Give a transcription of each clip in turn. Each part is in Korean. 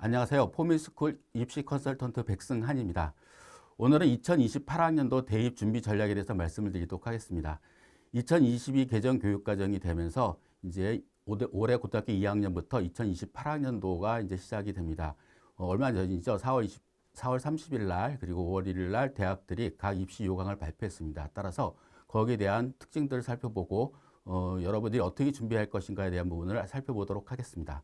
안녕하세요. 포밀스쿨 입시 컨설턴트 백승한입니다. 오늘은 2028학년도 대입 준비 전략에 대해서 말씀을 드리도록 하겠습니다. 2022 개정 교육과정이 되면서 이제 올해 고등학교 2학년부터 2028학년도가 이제 시작이 됩니다. 얼마 전이죠. 4월 30일 날 그리고 5월 1일 날 대학들이 각 입시 요강을 발표했습니다. 따라서 거기에 대한 특징들을 살펴보고 여러분들이 어떻게 준비할 것인가에 대한 부분을 살펴보도록 하겠습니다.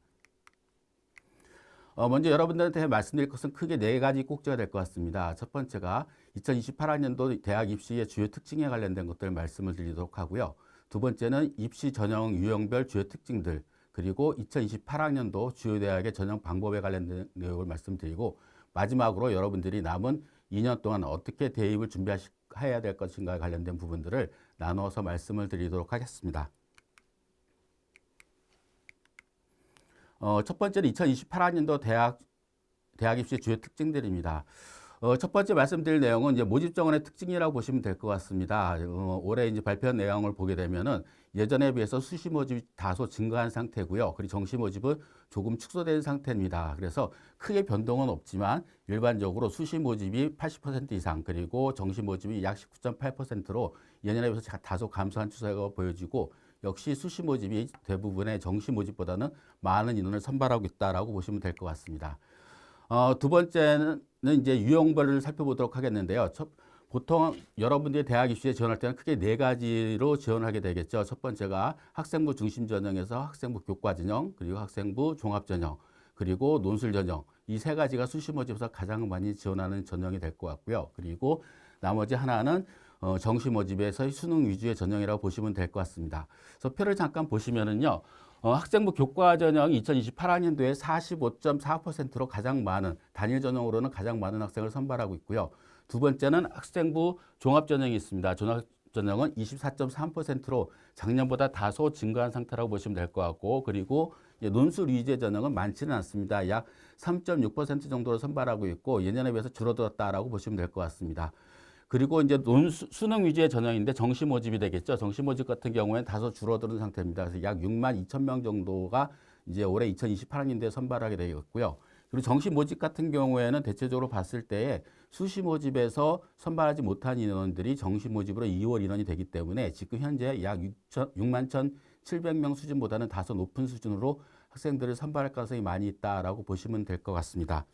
먼저 여러분들한테 말씀드릴 것은 크게 네 가지 꼭지가 될 것 같습니다. 첫 번째가 2028학년도 대학 입시의 주요 특징에 관련된 것들을 말씀을 드리도록 하고요. 두 번째는 입시 전형 유형별 주요 특징들, 그리고 2028학년도 주요 대학의 전형 방법에 관련된 내용을 말씀드리고, 마지막으로 여러분들이 남은 2년 동안 어떻게 대입을 준비해야 될 것인가에 관련된 부분들을 나누어서 말씀을 드리도록 하겠습니다. 첫 번째는 2028학년도 대학 입시 주요 특징들입니다. 첫 번째 말씀드릴 내용은 이제 모집 정원의 특징이라고 보시면 될 것 같습니다. 올해 이제 발표한 내용을 보게 되면은 예전에 비해서 수시 모집이 다소 증가한 상태고요. 그리고 정시 모집은 조금 축소된 상태입니다. 그래서 크게 변동은 없지만 일반적으로 수시 모집이 80% 이상, 그리고 정시 모집이 약 19.8%로 예년에 비해서 다소 감소한 추세가 보여지고, 역시 수시 모집이 대부분의 정시 모집보다는 많은 인원을 선발하고 있다라고 보시면 될 것 같습니다. 두 번째는 이제 유형별을 살펴보도록 하겠는데요. 보통 여러분들이 대학 입시에 지원할 때는 크게 네 가지로 지원하게 되겠죠. 첫 번째가 학생부 중심 전형에서 학생부 교과 전형, 그리고 학생부 종합 전형, 그리고 논술 전형. 이 세 가지가 수시 모집에서 가장 많이 지원하는 전형이 될 것 같고요. 그리고 나머지 하나는 정시 모집에서의 수능 위주의 전형이라고 보시면 될 것 같습니다. 그래서 표를 잠깐 보시면은요. 학생부 교과 전형이 2028학년도에 45.4%로 가장 많은, 단일 전형으로는 가장 많은 학생을 선발하고 있고요. 두 번째는 학생부 종합 전형이 있습니다. 종합 전형은 24.3%로 작년보다 다소 증가한 상태라고 보시면 될 것 같고, 그리고 논술 위주의 전형은 많지는 않습니다. 약 3.6% 정도로 선발하고 있고, 예년에 비해서 줄어들었다라고 보시면 될 것 같습니다. 그리고 이제 수능 위주의 전형인데 정시 모집이 되겠죠. 정시 모집 같은 경우에는 다소 줄어드는 상태입니다. 그래서 약 6만 2천 명 정도가 이제 올해 2028학년도에 선발하게 되겠고요. 그리고 정시 모집 같은 경우에는 대체적으로 봤을 때에 수시 모집에서 선발하지 못한 인원들이 정시 모집으로 2월 인원이 되기 때문에 지금 현재 약 6만 1,700명 수준보다는 다소 높은 수준으로 학생들을 선발할 가능성이 많이 있다라고 보시면 될 것 같습니다.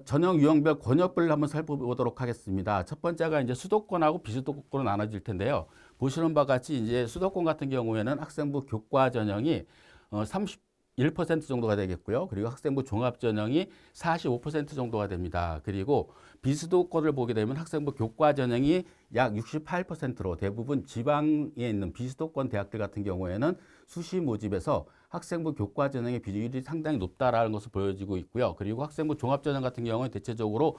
전형 유형별 권역별로 한번 살펴보도록 하겠습니다. 첫 번째가 이제 수도권하고 비수도권으로 나눠질 텐데요. 보시는 바와 같이 이제 수도권 같은 경우에는 학생부 교과 전형이 31% 정도가 되겠고요. 그리고 학생부 종합 전형이 45% 정도가 됩니다. 그리고 비수도권을 보게 되면 학생부 교과 전형이 약 68%로 대부분 지방에 있는 비수도권 대학들 같은 경우에는 수시 모집에서 학생부 교과 전형의 비율이 상당히 높다라는 것을 보여지고 있고요. 그리고 학생부 종합 전형 같은 경우는 대체적으로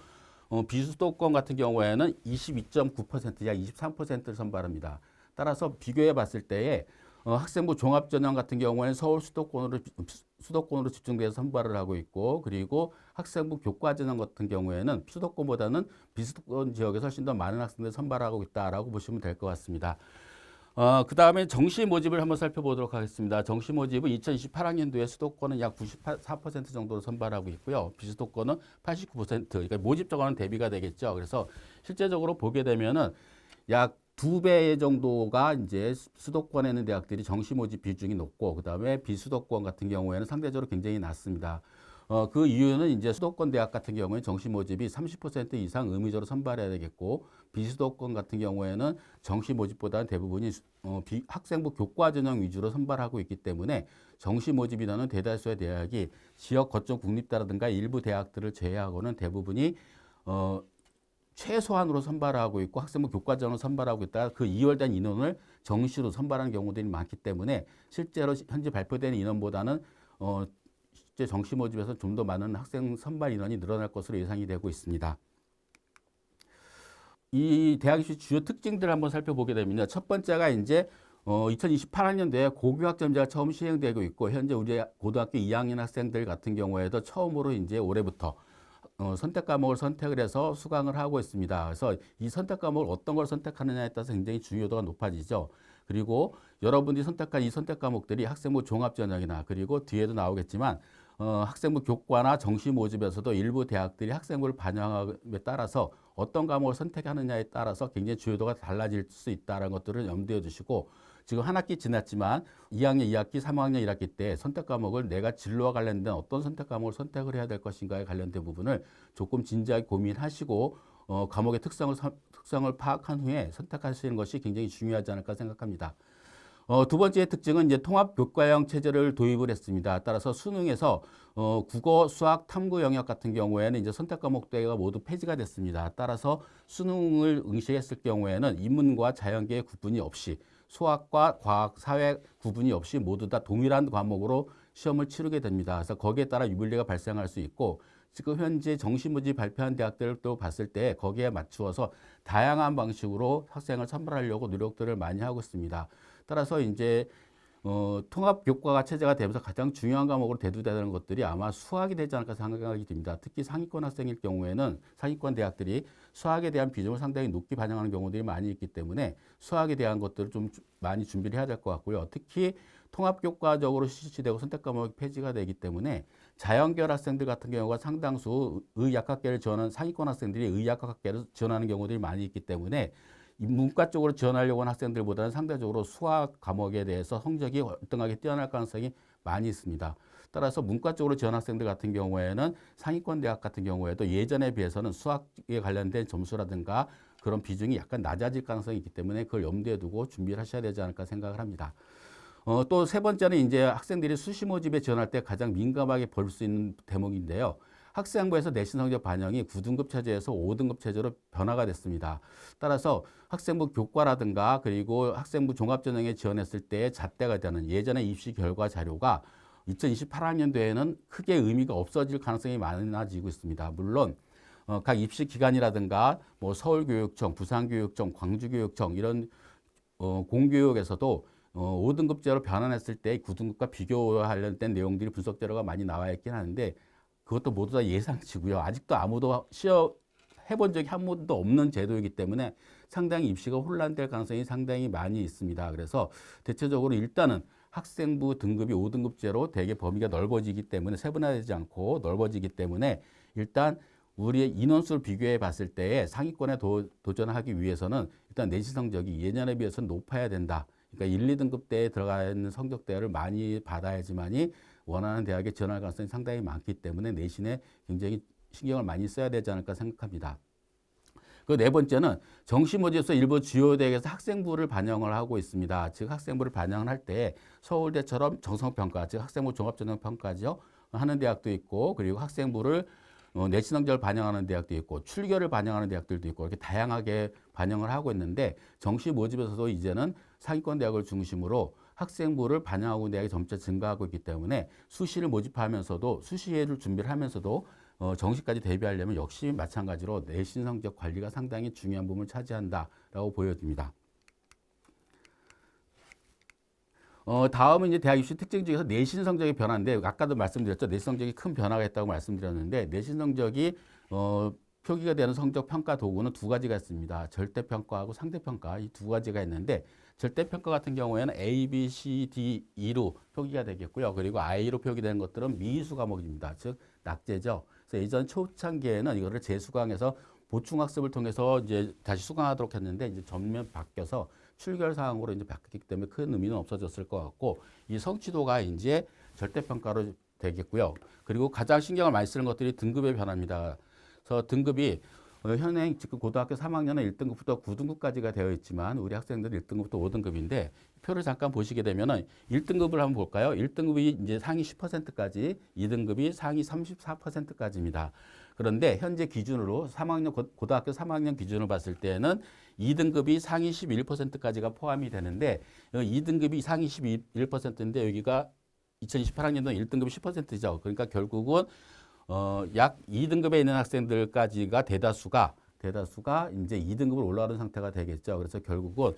비수도권 같은 경우에는 22.9%, 약 23%를 선발합니다. 따라서 비교해 봤을 때에 학생부 종합 전형 같은 경우에는 서울 수도권으로 집중돼서 선발을 하고 있고, 그리고 학생부 교과 전형 같은 경우에는 수도권보다는 비수도권 지역에서 훨씬 더 많은 학생들을 선발하고 있다라고 보시면 될 것 같습니다. 그 다음에 정시 모집을 한번 살펴보도록 하겠습니다. 정시 모집은 2028학년도에 수도권은 약 94% 정도로 선발하고 있고요. 비수도권은 89%, 그러니까 모집 정원은 대비가 되겠죠. 그래서 실제적으로 보게 되면은 약 2배 정도가 이제 수도권에 있는 대학들이 정시 모집 비중이 높고, 그 다음에 비수도권 같은 경우에는 상대적으로 굉장히 낮습니다. 그 이유는 이제 수도권 대학 같은 경우에 정시 모집이 30% 이상 의무적으로 선발해야 되겠고, 비수도권 같은 경우에는 정시 모집보다는 대부분이 학생부 교과 전형 위주로 선발하고 있기 때문에 정시 모집 인원은 대다수의 대학이 지역 거점 국립대라든가 일부 대학들을 제외하고는 대부분이 최소한으로 선발하고 있고 학생부 교과 전형을 선발하고 있다가 그 이월된 인원을 정시로 선발하는 경우들이 많기 때문에 실제로 현재 발표되는 인원보다는 실제 정시 모집에서 좀 더 많은 학생 선발 인원이 늘어날 것으로 예상이 되고 있습니다. 이 대학 입시 주요 특징들을 한번 살펴보게 되면요. 첫 번째가 이제 2028학년도에 고교학점제가 처음 시행되고 있고, 현재 우리 고등학교 2학년 학생들 같은 경우에도 처음으로 이제 올해부터 선택 과목을 선택을 해서 수강을 하고 있습니다. 그래서 이 선택 과목을 어떤 걸 선택하느냐에 따라서 굉장히 중요도가 높아지죠. 그리고 여러분들이 선택한 이 선택 과목들이 학생부 종합 전형이나, 그리고 뒤에도 나오겠지만 학생부 교과나 정시 모집에서도 일부 대학들이 학생부를 반영함에 따라서 어떤 과목을 선택하느냐에 따라서 굉장히 주요도가 달라질 수 있다는 것들을 염두에 두시고 지금 한 학기 지났지만 2학년 2학기, 3학년 1학기 때 선택 과목을 내가 진로와 관련된 어떤 선택 과목을 선택을 해야 될 것인가에 관련된 부분을 조금 진지하게 고민하시고 과목의 특성을 파악한 후에 선택하시는 것이 굉장히 중요하지 않을까 생각합니다. 두 번째 특징은 이제 통합 교과형 체제를 도입을 했습니다. 따라서 수능에서 국어, 수학, 탐구 영역 같은 경우에는 이제 선택 과목대가 모두 폐지가 됐습니다. 따라서 수능을 응시했을 경우에는 인문과 자연계의 구분이 없이 수학과 과학, 사회 구분이 없이 모두 다 동일한 과목으로 시험을 치르게 됩니다. 그래서 거기에 따라 유불리가 발생할 수 있고 지금 현재 정시모집 발표한 대학들도 봤을 때 거기에 맞추어서 다양한 방식으로 학생을 선발하려고 노력들을 많이 하고 있습니다. 따라서 이제 통합 교과가 체제가 되면서 가장 중요한 과목으로 대두되는 것들이 아마 수학이 되지 않을까 생각이 듭니다. 특히 상위권 학생일 경우에는 상위권 대학들이 수학에 대한 비중을 상당히 높게 반영하는 경우들이 많이 있기 때문에 수학에 대한 것들을 좀 많이 준비를 해야 될 것 같고요. 특히 통합교과적으로 실시되고 선택 과목이 폐지가 되기 때문에 자연계열 학생들 같은 경우가 상당수 의약학계를 지원하는 상위권 학생들이 의학학계를 지원하는 경우들이 많이 있기 때문에 문과 쪽으로 지원하려고 하는 학생들보다는 상대적으로 수학 과목에 대해서 성적이 월등하게 뛰어날 가능성이 많이 있습니다. 따라서 문과 쪽으로 지원 학생들 같은 경우에는 상위권 대학 같은 경우에도 예전에 비해서는 수학에 관련된 점수라든가 그런 비중이 약간 낮아질 가능성이 있기 때문에 그걸 염두에 두고 준비를 하셔야 되지 않을까 생각을 합니다. 또 세 번째는 이제 학생들이 수시 모집에 지원할 때 가장 민감하게 볼 수 있는 대목인데요. 학생부에서 내신 성적 반영이 9등급 체제에서 5등급 체제로 변화가 됐습니다. 따라서 학생부 교과라든가 그리고 학생부 종합전형에 지원했을 때 잣대가 되는 예전의 입시 결과 자료가 2028학년도에는 크게 의미가 없어질 가능성이 많아지고 있습니다. 물론 각 입시 기관이라든가 뭐 서울교육청, 부산교육청, 광주교육청 이런 공교육에서도 5등급제로 변환했을 때 9등급과 비교 관련된 내용들이 분석 자료가 많이 나와 있긴 하는데 그것도 모두 다 예상치고요. 아직도 아무도 시험 해본 적이 한 번도 없는 제도이기 때문에 상당히 입시가 혼란될 가능성이 상당히 많이 있습니다. 그래서 대체적으로 일단은 학생부 등급이 5등급제로 되게 범위가 넓어지기 때문에 세분화되지 않고 넓어지기 때문에 일단 우리의 인원수를 비교해 봤을 때에 상위권에 도전하기 위해서는 일단 내신 성적이 예년에 비해서는 높아야 된다. 그러니까 1, 2등급대에 들어가 있는 성적대를 많이 받아야지만이 원하는 대학에 지원할 가능성이 상당히 많기 때문에 내신에 굉장히 신경을 많이 써야 되지 않을까 생각합니다. 그 네 번째는 정시 모집에서 일부 주요 대학에서 학생부를 반영을 하고 있습니다. 즉 학생부를 반영할 때 서울대처럼 정성평가, 즉 학생부 종합전형평가죠. 하는 대학도 있고 그리고 학생부를 내신 성적을 반영하는 대학도 있고 출결을 반영하는 대학들도 있고 이렇게 다양하게 반영을 하고 있는데 정시 모집에서도 이제는 상위권 대학을 중심으로 학생부를 반영하고 있는 대학이 점차 증가하고 있기 때문에 수시를 모집하면서도 수시를 준비를 하면서도 정시까지 대비하려면 역시 마찬가지로 내신 성적 관리가 상당히 중요한 부분을 차지한다라고 보여집니다. 다음은 이제 대학 입시 특징 중에서 내신 성적의 변화인데 아까도 말씀드렸죠. 내신 성적이 큰 변화가 있다고 말씀드렸는데 내신 성적이 표기가 되는 성적 평가 도구는 두 가지가 있습니다. 절대평가하고 상대평가 이 두 가지가 있는데 절대평가 같은 경우에는 A, B, C, D, E로 표기가 되겠고요. 그리고 I로 표기되는 것들은 미수 과목입니다. 즉 낙제죠. 그래서 예전 초창기에는 이거를 재수강해서 보충학습을 통해서 이제 다시 수강하도록 했는데 이제 전면 바뀌어서 출결 사항으로 이제 바뀌기 때문에 큰 의미는 없어졌을 것 같고 이 성취도가 이제 절대평가로 되겠고요. 그리고 가장 신경을 많이 쓰는 것들이 등급의 변화입니다. 그래서 등급이 현행 지금 고등학교 3학년은 1등급부터 9등급까지가 되어 있지만 우리 학생들은 1등급부터 5등급인데 표를 잠깐 보시게 되면은 1등급을 한번 볼까요? 1등급이 이제 상위 10%까지, 2등급이 상위 34%까지입니다. 그런데 현재 기준으로 3학년 고등학교 3학년 기준으로 봤을 때는 2등급이 상위 11%까지가 포함이 되는데 2등급이 상위 11%인데 여기가 2028학년도 1등급이 10%죠. 그러니까 결국은 약 2등급에 있는 학생들까지가 대다수가 이제 2등급으로 올라가는 상태가 되겠죠. 그래서 결국은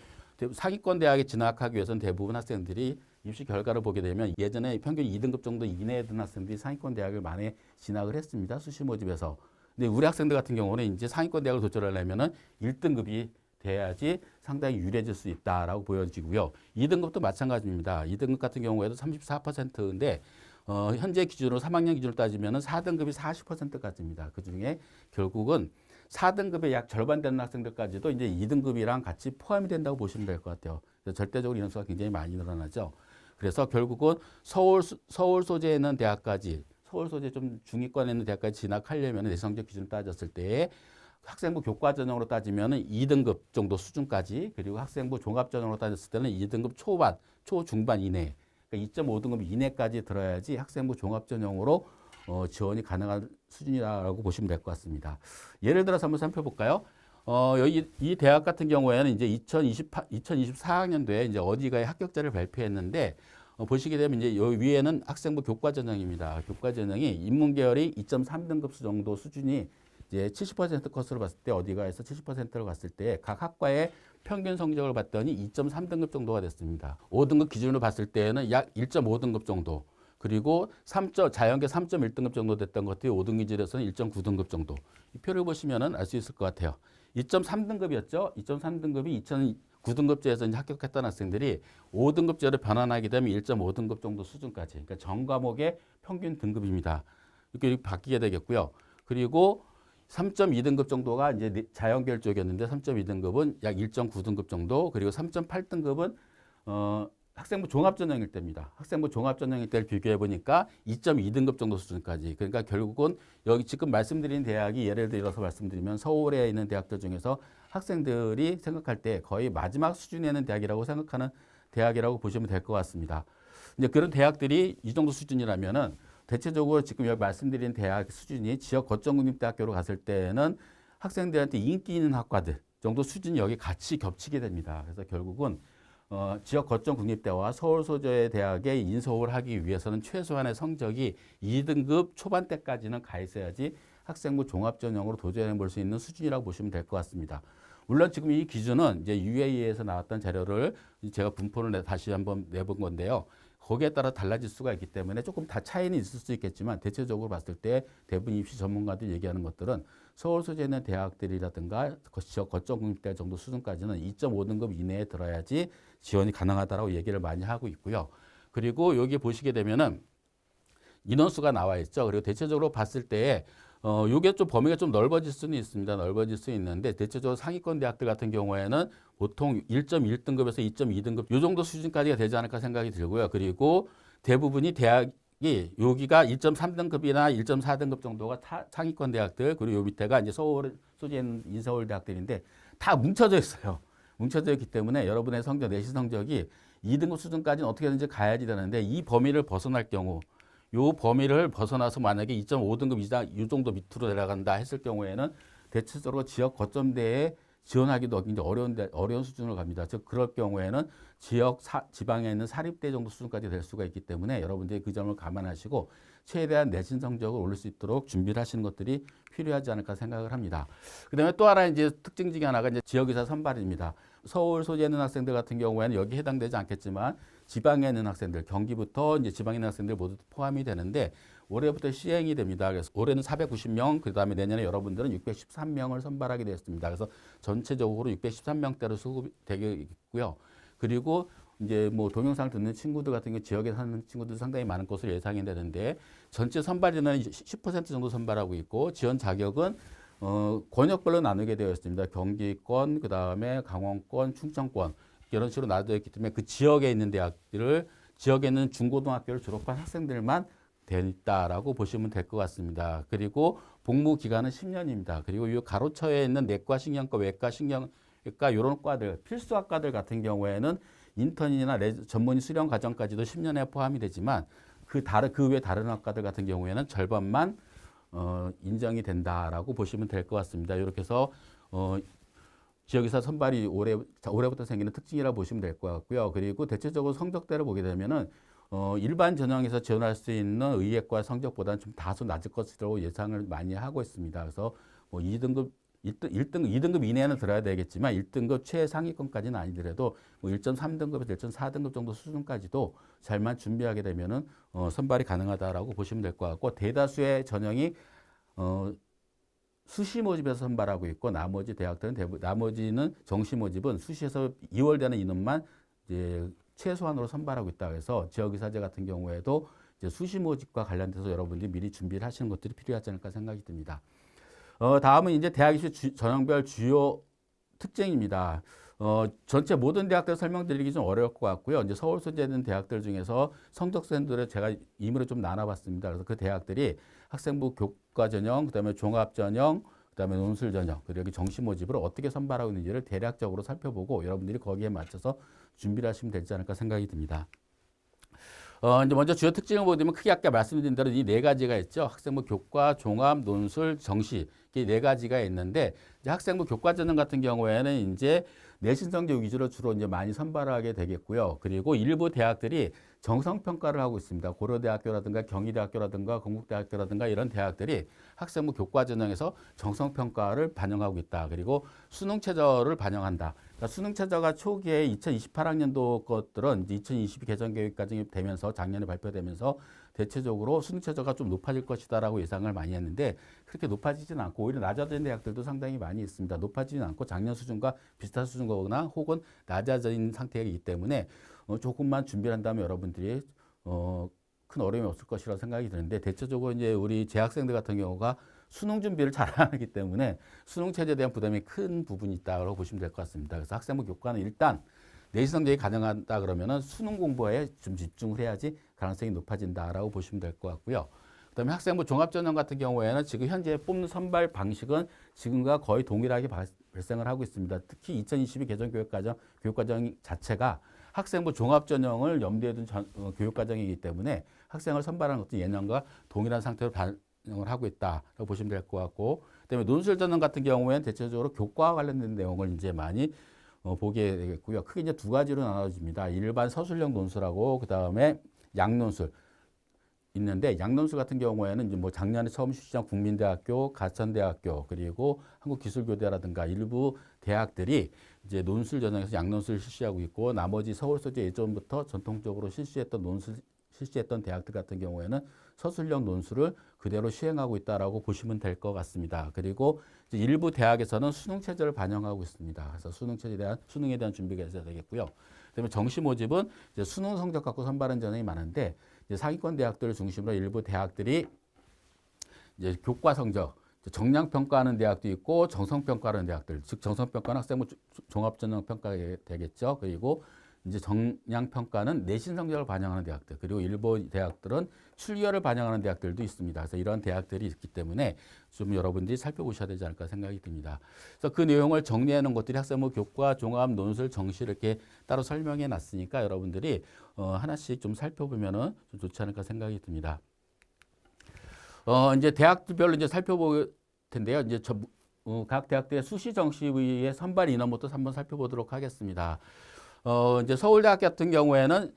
상위권 대학에 진학하기 위해서는 대부분 학생들이 입시 결과를 보게 되면 예전에 평균 2등급 정도 이내에 든 학생들이 상위권 대학을 많이 진학을 했습니다. 수시 모집에서. 근데 우리 학생들 같은 경우는 이제 상위권 대학을 도전하려면은 1등급이 돼야지 상당히 유리해질 수 있다라고 보여지고요. 2등급도 마찬가지입니다. 2등급 같은 경우에도 34%인데 현재 기준으로 3학년 기준으로 따지면 4등급이 40%까지입니다. 그중에 결국은 4등급의 약 절반 되는 학생들까지도 이제 2등급이랑 같이 포함이 된다고 보시면 될 것 같아요. 그래서 절대적으로 인원수가 굉장히 많이 늘어나죠. 그래서 결국은 서울 소재에 있는 대학까지, 서울 소재 좀 중위권에 있는 대학까지 진학하려면 내 성적 기준을 따졌을 때 학생부 교과 전형으로 따지면 2등급 정도 수준까지, 그리고 학생부 종합 전형으로 따졌을 때는 2등급 초반, 초중반 이내, 그러니까 2.5등급 이내까지 들어야지 학생부 종합 전형으로 지원이 가능한 수준이라고 보시면 될 것 같습니다. 예를 들어서 한번 살펴볼까요? 여기 이 대학 같은 경우에는 이제 2024학년도에 이제 어디가에 합격자를 발표했는데 보시게 되면 이제 여기 위에는 학생부 교과 전형입니다. 교과 전형이 인문계열이 2.3등급 정도 수준이 이제 70% 컷으로 봤을 때 어디가에서 70%를 갔을 때 각 학과의 평균 성적을 봤더니 2.3등급 정도가 됐습니다. 5등급 기준으로 봤을 때는 약 1.5등급 정도. 그리고 자연계 3.1등급 정도 됐던 것들이 5등급 기준에서는 1.9등급 정도. 이 표를 보시면은 알 수 있을 것 같아요. 2.3등급이었죠. 2.3등급이 2009등급제에서 이제 합격했던 학생들이 5등급제로 변환하게 되면 1.5등급 정도 수준까지. 그러니까 전 과목의 평균 등급입니다. 이렇게 바뀌게 되겠고요. 그리고 3.2등급 정도가 이제 자연계열 쪽이었는데 3.2등급은 약 1.9등급 정도, 그리고 3.8등급은 학생부 종합전형일 때입니다. 학생부 종합전형일 때를 비교해 보니까 2.2등급 정도 수준까지. 그러니까 결국은 여기 지금 말씀드린 대학이 예를 들어서 말씀드리면 서울에 있는 대학들 중에서 학생들이 생각할 때 거의 마지막 수준에 있는 대학이라고 생각하는 대학이라고 보시면 될 것 같습니다. 이제 그런 대학들이 이 정도 수준이라면은 대체적으로 지금 여기 말씀드린 대학 수준이 지역 거점 국립대학교로 갔을 때는 학생들한테 인기 있는 학과들 정도 수준이 여기 같이 겹치게 됩니다. 그래서 결국은 지역 거점 국립대와 서울 소재 대학에 인서울을 하기 위해서는 최소한의 성적이 2등급 초반대까지는 가 있어야지 학생부 종합전형으로 도전해 볼 수 있는 수준이라고 보시면 될 것 같습니다. 물론 지금 이 기준은 이제 UAE에서 나왔던 자료를 제가 분포를 다시 한번 내본 건데요. 거기에 따라 달라질 수가 있기 때문에 조금 다 차이는 있을 수 있겠지만 대체적으로 봤을 때 대부분 입시 전문가들이 얘기하는 것들은 서울 소재에 있는 대학들이라든가 지역 거점 국립대 정도 수준까지는 2.5등급 이내에 들어야지 지원이 가능하다라고 얘기를 많이 하고 있고요. 그리고 여기 보시게 되면은 인원수가 나와 있죠. 그리고 대체적으로 봤을 때에 요게 좀 범위가 좀 넓어질 수는 있습니다. 넓어질 수 있는데 대체적으로 상위권 대학들 같은 경우에는 보통 1.1등급에서 2.2등급 요 정도 수준까지가 되지 않을까 생각이 들고요. 그리고 대부분이 대학이 여기가 1.3등급이나 1.4등급 정도가 상위권 대학들, 그리고 요 밑에가 이제 서울 소재에 있는 인서울 대학들인데 다 뭉쳐져 있어요. 뭉쳐져 있기 때문에 여러분의 성적, 내신 성적이 2등급 수준까지는 어떻게든지 가야지 되는데 이 범위를 벗어날 경우 요 범위를 벗어나서 만약에 2.5등급 이상 이 정도 밑으로 내려간다 했을 경우에는 대체적으로 지역 거점대에 지원하기도 굉장히 어려운 수준으로 갑니다. 즉 그럴 경우에는 지방에 있는 사립대 정도 수준까지 될 수가 있기 때문에 여러분들이 그 점을 감안하시고 최대한 내신 성적을 올릴 수 있도록 준비를 하시는 것들이 필요하지 않을까 생각을 합니다. 그다음에 또 하나 이제 특징 중에 하나가 이제 지역의사 선발입니다. 서울 소재에 있는 학생들 같은 경우에는 여기 해당되지 않겠지만 지방에 있는 학생들, 경기부터 이제 지방에 있는 학생들 모두 포함이 되는데 올해부터 시행이 됩니다. 그래서 올해는 490명, 그 다음에 내년에 여러분들은 613명을 선발하게 되었습니다. 그래서 전체적으로 613명대로 수급되게 있고요. 그리고 이제 뭐 동영상을 듣는 친구들 같은 경우 지역에 사는 친구들 상당히 많은 것으로 예상이 되는데 전체 선발 인원은 10% 정도 선발하고 있고 지원 자격은 권역별로 나누게 되어 있습니다. 경기권, 그 다음에 강원권, 충청권 이런 식으로 나눠져 있기 때문에 그 지역에 있는 대학들을 지역에 있는 중고등학교를 졸업한 학생들만 있다라고 보시면 될 것 같습니다. 그리고 복무 기간은 10년입니다. 그리고 이 가로처에 있는 내과, 신경과, 외과, 신경외과 이런 과들 필수 학과들 같은 경우에는 인턴이나 전문의 수련 과정까지도 10년에 포함이 되지만 그 외 다른 학과들 같은 경우에는 절반만 인정이 된다라고 보시면 될 것 같습니다. 이렇게 해서 지역의사 선발이 올해부터 생기는 특징이라 보시면 될 것 같고요. 그리고 대체적으로 성적대로 보게 되면은 일반 전형에서 지원할 수 있는 의예과 성적보다는 좀 다소 낮을 것으로 예상을 많이 하고 있습니다. 그래서 뭐 2등급 이내에는 들어야 되겠지만 1등급 최상위권까지는 아니더라도 뭐 1.3등급에서 1.4등급 정도 수준까지도 잘만 준비하게 되면은 선발이 가능하다라고 보시면 될 것 같고 대다수의 전형이 수시 모집에서 선발하고 있고 나머지 대학들은 나머지는 정시 모집은 수시에서 2월 되는 인원만 이제 최소한으로 선발하고 있다. 그래서 지역의사제 같은 경우에도 이제 수시 모집과 관련돼서 여러분들이 미리 준비를 하시는 것들이 필요하지 않을까 생각이 듭니다. 다음은 이제 대학 입시 전형별 주요 특징입니다. 전체 모든 대학들 설명드리기 좀 어려울 것 같고요. 이제 서울 소재에 있는 대학들 중에서 성적센들을 제가 임의로 좀 나눠봤습니다. 그래서 그 대학들이 학생부 교과 전형, 그다음에 종합 전형, 그다음에 논술 전형, 그리고 여기 정시 모집을 어떻게 선발하고 있는지를 대략적으로 살펴보고 여러분들이 거기에 맞춰서 준비를 하시면 되지 않을까 생각이 듭니다. 이제 먼저 주요 특징을 보면 크게 아까 말씀드린 대로 이 네 가지가 있죠. 학생부 교과, 종합, 논술, 정시 이 네 가지가 있는데 이제 학생부 교과 전형 같은 경우에는 이제 내신 성적 위주로 주로 이제 많이 선발하게 되겠고요. 그리고 일부 대학들이 정성 평가를 하고 있습니다. 고려대학교라든가 경희대학교라든가 건국대학교라든가 이런 대학들이 학생부 교과 전형에서 정성 평가를 반영하고 있다. 그리고 수능 최저를 반영한다. 그러니까 수능 최저가 초기에 2028학년도 것들은 이제 2022 개정 계획 과정이 되면서 작년에 발표되면서 대체적으로 수능 최저가 좀 높아질 것이다라고 예상을 많이 했는데 그렇게 높아지진 않고 오히려 낮아진 대학들도 상당히 많이 있습니다. 높아지진 않고 작년 수준과 비슷한 수준거나 혹은 낮아진 상태이기 때문에 조금만 준비를 한다면 여러분들이 큰 어려움이 없을 것이라고 생각이 드는데 대체적으로 이제 우리 재학생들 같은 경우가 수능 준비를 잘 안 하기 때문에 수능 체제에 대한 부담이 큰 부분이 있다고 보시면 될 것 같습니다. 그래서 학생부 교과는 일단 내신 성적이 가능하다 그러면은 수능 공부에 좀 집중을 해야지 가능성이 높아진다라고 보시면 될 것 같고요. 그다음에 학생부 종합전형 같은 경우에는 지금 현재 뽑는 선발 방식은 지금과 거의 동일하게 발생을 하고 있습니다. 특히 2022 개정 교육과정 자체가 학생부 종합전형을 염두에 둔 교육과정이기 때문에 학생을 선발하는 것도 예년과 동일한 상태로 반영을 하고 있다라고 보시면 될 것 같고, 그다음에 논술 전형 같은 경우에는 대체적으로 교과와 관련된 내용을 이제 많이 보게 되겠고요. 크게 이제 두 가지로 나눠집니다. 일반 서술형 논술하고 그다음에 양논술 있는데 양논술 같은 경우에는 이제 뭐 작년에 처음 실시한 국민대학교, 가천대학교 그리고 한국기술교대라든가 일부 대학들이 이제 논술 전형에서 양논술 실시하고 있고 나머지 서울 소재 예전부터 전통적으로 실시했던 대학들 같은 경우에는 서술형 논술을 그대로 시행하고 있다라고 보시면 될 것 같습니다. 그리고 이제 일부 대학에서는 수능 체제를 반영하고 있습니다. 그래서 수능에 대한 준비가 있어야 되겠고요. 그다음에 정시 모집은 이제 수능 성적 갖고 선발하는 전형이 많은데 이제 상위권 대학들을 중심으로 일부 대학들이 이제 교과 성적 정량 평가하는 대학도 있고 정성 평가하는 대학들, 즉 정성 평가는 학생부 종합 전형 평가가 되겠죠. 그리고 이제 정량 평가는 내신 성적을 반영하는 대학들, 그리고 일부 대학들은 출결을 반영하는 대학들도 있습니다. 그래서 이런 대학들이 있기 때문에 좀 여러분들이 살펴보셔야 되지 않을까 생각이 듭니다. 그래서 그 내용을 정리해 놓은 것들이 학생부 교과, 종합, 논술, 정시 이렇게 따로 설명해 놨으니까 여러분들이 하나씩 좀 살펴보면은 좀 좋지 않을까 생각이 듭니다. 이제 대학별로 이제 살펴볼 텐데요. 이제 각 대학들의 수시 정시의 선발 인원부터 한번 살펴보도록 하겠습니다. 이제 서울대학 같은 경우에는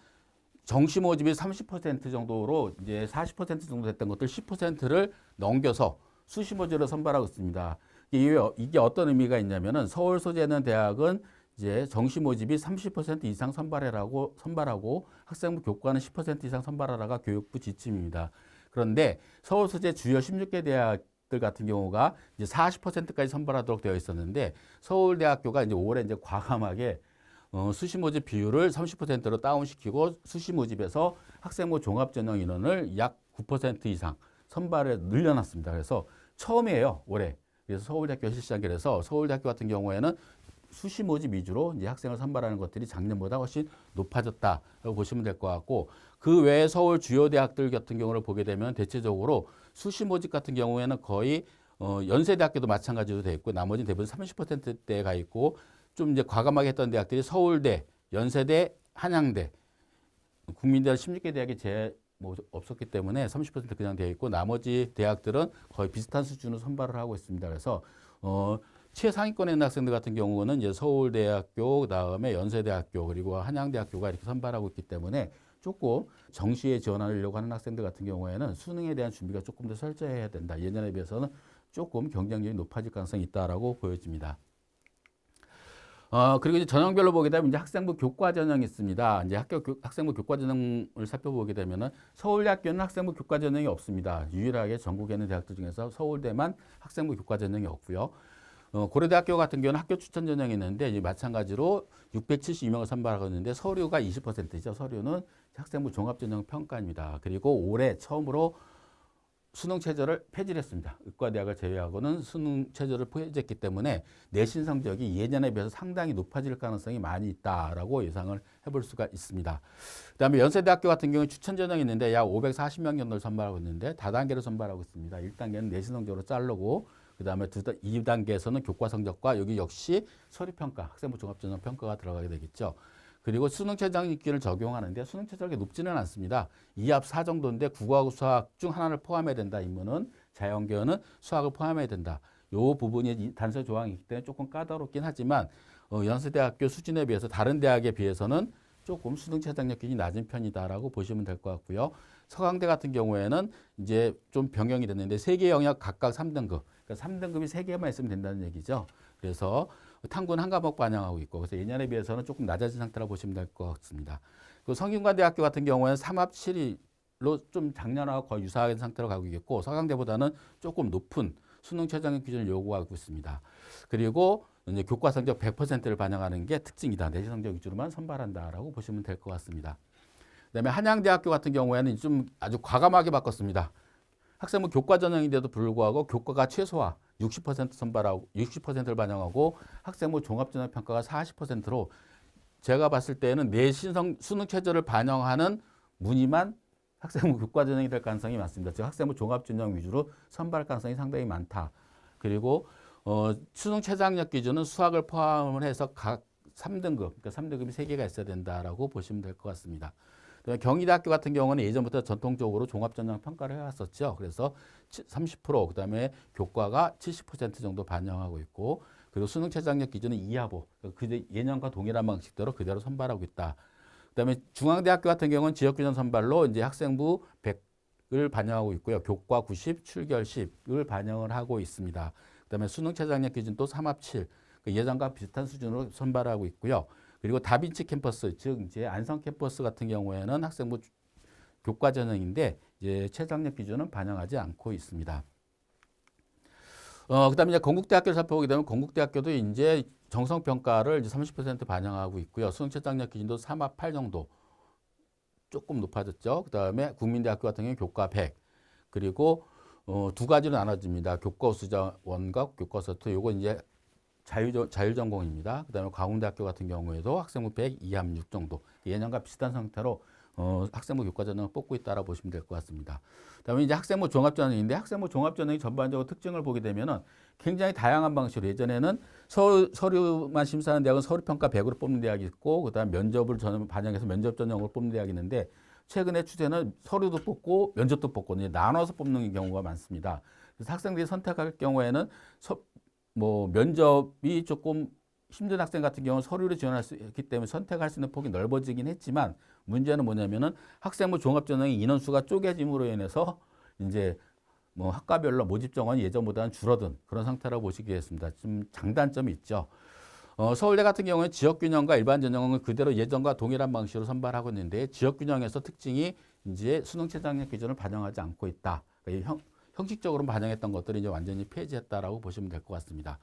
정시 모집이 30% 정도로 이제 40% 정도 됐던 것들 10%를 넘겨서 수시 모집으로 선발하고 있습니다. 이게 어떤 의미가 있냐면은 서울 소재에 있는 대학은 이제 정시 모집이 30% 이상 선발하고 학생부 교과는 10% 이상 선발하라가 교육부 지침입니다. 그런데 서울 소재 주요 16개 대학들 같은 경우가 이제 40%까지 선발하도록 되어 있었는데 서울대학교가 이제 올해 이제 과감하게 수시 모집 비율을 30%로 다운시키고 수시 모집에서 학생부 종합 전형 인원을 약 9% 이상 선발을 늘려놨습니다. 그래서 처음이에요, 올해. 그래서 서울대학교 실시한 게 그래서 서울대학교 같은 경우에는 수시 모집 위주로 이제 학생을 선발하는 것들이 작년보다 훨씬 높아졌다라고 보시면 될 것 같고, 그 외에 서울 주요 대학들 같은 경우를 보게 되면 대체적으로 수시 모집 같은 경우에는 거의 연세대학교도 마찬가지로 돼 있고 나머지 대부분 30%대에 가 있고, 좀 이제 과감하게 했던 대학들이 서울대, 연세대, 한양대, 국민대 16개 대학이 없었기 때문에 30% 그냥 되어 있고 나머지 대학들은 거의 비슷한 수준으로 선발을 하고 있습니다. 그래서 최상위권에 있는 학생들 같은 경우는 이제 서울대학교, 그다음에 연세대학교, 그리고 한양대학교가 이렇게 선발하고 있기 때문에 조금 정시에 지원하려고 하는 학생들 같은 경우에는 수능에 대한 준비가 조금 더 철저해야 된다. 예년에 비해서는 조금 경쟁력이 높아질 가능성이 있다라고 보여집니다. 그리고 이제 전형별로 보게 되면 이제 학생부 교과 전형이 있습니다. 이제 학생부 교과 전형을 살펴보게 되면은 서울대학교는 학생부 교과 전형이 없습니다. 유일하게 전국에 있는 대학들 중에서 서울대만 학생부 교과 전형이 없고요. 고려대학교 같은 경우는 학교 추천 전형이 있는데 이제 마찬가지로 672명을 선발하고 있는데 서류가 20%죠. 서류는 학생부 종합전형 평가입니다. 그리고 올해 처음으로 수능 최저를 폐지를 했습니다. 의과대학을 제외하고는 수능 최저를 폐지했기 때문에 내신 성적이 예년에 비해서 상당히 높아질 가능성이 많이 있다라고 예상을 해볼 수가 있습니다. 그다음에 연세대학교 같은 경우에 추천 전형이 있는데 약 540명 정도를 선발하고 있는데 다단계로 선발하고 있습니다. 1단계는 내신 성적으로 자르고 그다음에 2단계에서는 교과 성적과 여기 역시 서류평가, 학생부 종합전형 평가가 들어가게 되겠죠. 그리고 수능 최저학력기준을 적용하는데 수능 최저학력이 높지는 않습니다. 2합 4 정도인데 국어하고 수학 중 하나를 포함해야 된다. 인문은 자연계는 수학을 포함해야 된다. 이 부분이 단서 조항이 있기 때문에 조금 까다롭긴 하지만 연세대학교 수준에 비해서 다른 대학에 비해서는 조금 수능 최저학력 기준이 낮은 편이다라고 보시면 될 것 같고요. 서강대 같은 경우에는 이제 좀 변경이 됐는데 세 개 영역 각각 3등급. 그러니까 3등급이 3개만 있으면 된다는 얘기죠. 그래서 탕구는 한 과목 반영하고 있고 그래서 예년에 비해서는 조금 낮아진 상태라고 보시면 될 것 같습니다. 그 성균관대학교 같은 경우에는 3합 7위로 좀 작년하고 거의 유사한 상태로 가고 있겠고 서강대보다는 조금 높은 수능 최저학력 기준을 요구하고 있습니다. 그리고 이제 교과 성적 100%를 반영하는 게 특징이다. 내신 성적 위주로만 선발한다라고 보시면 될 것 같습니다. 그다음에 한양대학교 같은 경우에는 좀 아주 과감하게 바꿨습니다. 학생부 교과 전형인데도 불구하고 교과가 최소화 60% 선발하고 60%를 반영하고 학생부 종합전형 평가가 40%로 제가 봤을 때는 내신 수능 최저를 반영하는 문의만 학생부 교과 전형이 될 가능성이 많습니다. 즉 학생부 종합전형 위주로 선발 가능성이 상당히 많다. 그리고 수능 최저학력 기준은 수학을 포함을 해서 각 3등급, 그러니까 3등급이 3개가 있어야 된다라고 보시면 될 것 같습니다. 경희대학교 같은 경우는 예전부터 전통적으로 종합전형 평가를 해왔었죠. 그래서 30%, 그다음에 교과가 70% 정도 반영하고 있고, 그리고 수능 최저학력 기준은 2하보, 그 예년과 동일한 방식대로 그대로 선발하고 있다. 그다음에 중앙대학교 같은 경우는 지역균형 선발로 이제 학생부 100을 반영하고 있고요. 교과 90, 출결 10을 반영을 하고 있습니다. 그다음에 수능 최저학력 기준 또 3합 7, 예전과 비슷한 수준으로 선발하고 있고요. 그리고 다빈치 캠퍼스, 즉 이제 안성 캠퍼스 같은 경우에는 학생부 교과 전형인데 이제 최저학력 기준은 반영하지 않고 있습니다. 그다음에 이제 건국대학교를 살펴보게 되면 건국대학교도 이제 정성 평가를 이제 30% 반영하고 있고요. 수능 최저학력 기준도 3합 8 정도 조금 높아졌죠. 그다음에 국민대학교 같은 경우는 교과 100 그리고 두 가지로 나눠집니다. 교과 우수자 원과 교과 우수자 2. 요거 이제 자율전공입니다. 그다음에 광운대학교 같은 경우에도 학생부 100, 2합 6 정도 예년과 비슷한 상태로 학생부 교과전형을 뽑고 있다라고 보시면 될 것 같습니다. 그다음에 이제 학생부 종합전형인데 학생부 종합전형의 전반적으로 특징을 보게 되면은 굉장히 다양한 방식으로 예전에는 서류만 심사하는 대학은 서류평가 100으로 뽑는 대학이 있고 그다음 면접을 반영해서 면접 전형으로 뽑는 대학이 있는데 최근의 추세는 서류도 뽑고 면접도 뽑고 이제 나눠서 뽑는 경우가 많습니다. 그래서 학생들이 선택할 경우에는 면접이 조금 힘든 학생 같은 경우는 서류를 지원할 수 있기 때문에 선택할 수 있는 폭이 넓어지긴 했지만 문제는 뭐냐면은 학생부 종합전형의 인원수가 쪼개짐으로 인해서 이제 학과별로 모집 정원이 예전보다는 줄어든 그런 상태라고 보시겠습니다. 좀 장단점이 있죠. 서울대 같은 경우는 지역균형과 일반 전형은 그대로 예전과 동일한 방식으로 선발하고 있는데 지역균형에서 특징이 이제 수능 최저학력 기준을 반영하지 않고 있다. 그러니까 형식적으로 반영했던 것들을 이제 완전히 폐지했다라고 보시면 될 것 같습니다.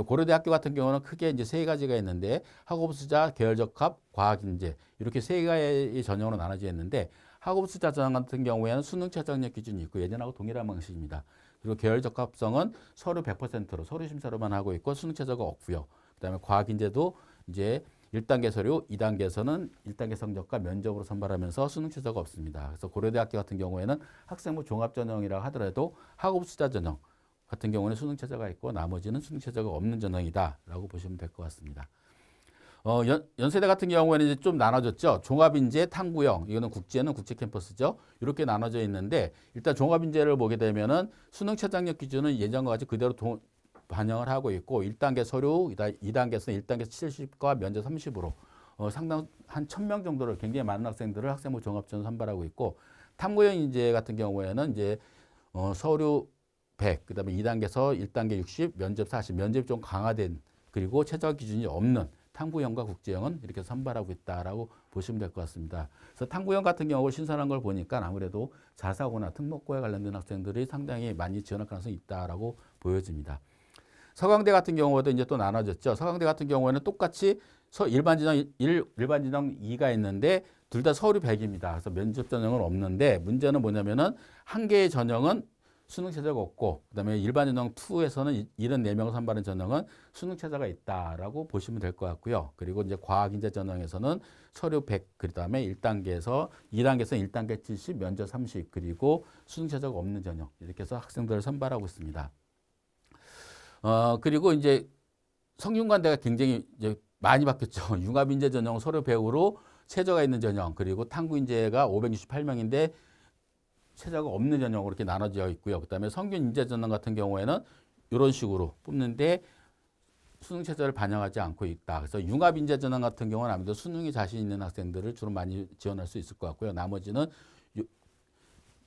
고려대학교 같은 경우는 크게 이제 세 가지가 있는데 학업수자, 계열적합, 과학인재 이렇게 세 가지 전형으로 나눠져 있는데 학업수자 전형 같은 경우에는 수능 최저학력 기준이 있고 예전하고 동일한 방식입니다. 그리고 계열적합성은 서류 100%로 서류 심사로만 하고 있고 수능 최저가 없고요. 그다음에 과학인재도 이제 1단계 서류, 2단계에서는 1단계 성적과 면접으로 선발하면서 수능 최저가 없습니다. 그래서 고려대학교 같은 경우에는 학생부 종합전형이라고 하더라도 학업수자 전형 같은 경우는 수능 최저가 있고 나머지는 수능 최저가 없는 전형이다라고 보시면 될 것 같습니다. 연세대 같은 경우에는 이제 좀 나눠졌죠. 종합인재, 탕구형, 이거는 국제는 국제 캠퍼스죠. 이렇게 나눠져 있는데 일단 종합인재를 보게 되면은 수능 최저학력 기준은 예전과 같이 그대로 반영을 하고 있고 1단계 서류, 2단계에서는 1단계에서 70과 면접 30으로 상당 한 1000명 정도를 굉장히 많은 학생들을 학생부 종합전형 선발하고 있고 탐구형 인재 같은 경우에는 이제 서류 100, 그다음에 2단계에서 1단계 60, 면접 40, 면접이 좀 강화된 그리고 최저 기준이 없는 탐구형과 국제형은 이렇게 선발하고 있다라고 보시면 될 것 같습니다. 그래서 탐구형 같은 경우 신선한 걸 보니까 아무래도 자사고나 특목고에 관련된 학생들이 상당히 많이 지원할 가능성이 있다라고 보여집니다. 서강대 같은 경우도 이제 또 나눠졌죠. 서강대 같은 경우에는 똑같이 일반 진영 1, 일반 진영 2가 있는데 둘 다 서류 100입니다. 그래서 면접 전형은 없는데 문제는 뭐냐면은 한 개의 전형은 수능 최저가 없고 그다음에 일반 전형 2에서는 74명 선발한 전형은 수능 최저가 있다라고 보시면 될 것 같고요. 그리고 이제 과학 인재 전형에서는 서류 100 그다음에 1단계에서 2단계에서 1단계 70, 면접 30 그리고 수능 최저가 없는 전형 이렇게 해서 학생들을 선발하고 있습니다. 그리고 이제 성균관대가 굉장히 이제 많이 바뀌었죠. 융합인재 전형 서류 100으로 최저가 있는 전형 그리고 탐구인재가 568명인데 최저가 없는 전형으로 이렇게 나눠져 있고요. 그다음에 성균인재 전형 같은 경우에는 이런 식으로 뽑는데 수능 최저를 반영하지 않고 있다. 그래서 융합인재 전형 같은 경우는 아무래도 수능이 자신 있는 학생들을 주로 많이 지원할 수 있을 것 같고요. 나머지는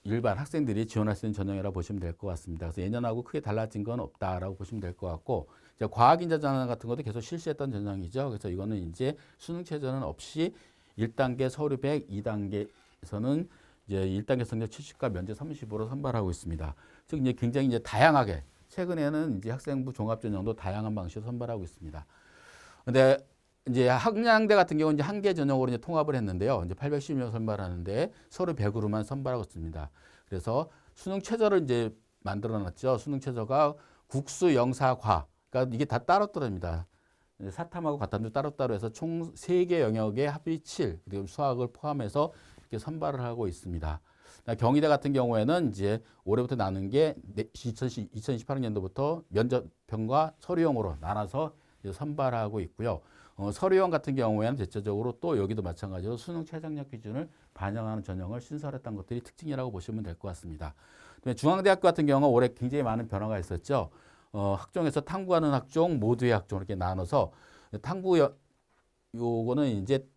일반 학생들이 지원할 수 있는 전형이라고 보시면 될 것 같습니다. 그래서 예년하고 크게 달라진 건 없다라고 보시면 될 것 같고 이제 과학인재 전형 같은 것도 계속 실시했던 전형이죠. 그래서 이거는 이제 수능 최저는 없이 1단계 서류 100, 2단계에서는 이제 1단계 성적 70과 면접 30으로 선발하고 있습니다. 즉 이제 굉장히 이제 다양하게 최근에는 이제 학생부 종합 전형도 다양한 방식으로 선발하고 있습니다. 근데 이제 한양대 같은 경우는 이제 한 개 전형으로 이제 통합을 했는데요. 이제 810명 선발하는데 서류 100으로만 선발하고 있습니다. 그래서 수능 최저를 이제 만들어 놨죠. 수능 최저가 국수, 영사, 과. 그러니까 이게 다 따로 떨어집니다. 사탐하고 과탐도 따로따로 해서 총 3개 영역에 합이 7, 그리고 수학을 포함해서 이렇게 선발을 하고 있습니다. 경희대 같은 경우에는 이제 올해부터 나눈 게 2028학년도부터 면접형과 서류형으로 나눠서 선발하고 있고요. 서류형 같은 경우에는 대체적으로 또 여기도 마찬가지로 수능 최저학력 기준을 반영하는 전형을 신설했던 것들이 특징이라고 보시면 될 것 같습니다. 중앙대학교 같은 경우는 올해 굉장히 많은 변화가 있었죠. 학종에서 탐구하는 학종, 모두의 학종 이렇게 나눠서 요거는 이제